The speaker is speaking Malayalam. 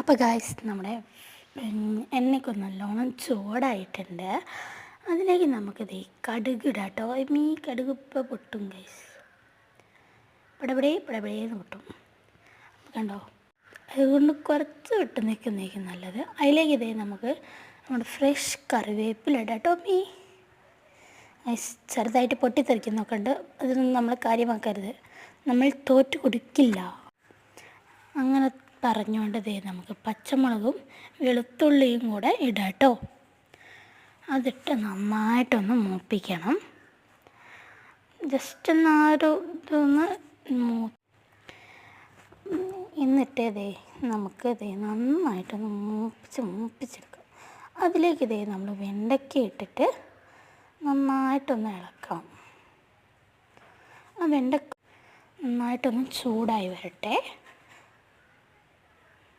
അപ്പോൾ ഗായ്സ് നമ്മുടെ എണ്ണയൊക്കെ നല്ലോണം ചൂടായിട്ടുണ്ട്. അതിലേക്ക് നമുക്കിത് കടുക് ഇടാം കേട്ടോ. ഈ കടുക് ഇപ്പോൾ പൊട്ടും ഗായ്സ്, പടപടേന്ന് പൊട്ടും. കണ്ടോ, അതുകൊണ്ട് കുറച്ച് വിട്ട് നിൽക്കുന്നതായിരിക്കും നല്ലത്. അതിലേക്ക് ഇതേ നമുക്ക് നമ്മുടെ ഫ്രഷ് കറിവേപ്പില ഇടാം കേട്ടോ. ചെറുതായിട്ട് പൊട്ടിത്തെറിക്കുന്നൊക്കെ ഉണ്ട്, അതൊന്നും നമ്മൾ കാര്യമാക്കരുത്, നമ്മൾ തോറ്റു കൊടുക്കില്ല. അങ്ങനെ പറഞ്ഞുകൊണ്ട് നമുക്ക് പച്ചമുളകും വെളുത്തുള്ളിയും കൂടെ ഇടാം കേട്ടോ. അതിട്ട് നന്നായിട്ടൊന്ന് മൂപ്പിക്കണം. ജസ്റ്റ് ഇതൊന്ന് എന്നിട്ട് നമുക്ക് നന്നായിട്ടൊന്ന് മൂപ്പിച്ചെടുക്കാം. അതിലേക്ക് നമ്മൾ വെണ്ടയ്ക്ക ഇട്ടിട്ട് നന്നായിട്ടൊന്ന് ഇളക്കാം. ആ വെണ്ടയ്ക്ക നന്നായിട്ടൊന്ന് ചൂടായി വരട്ടെ.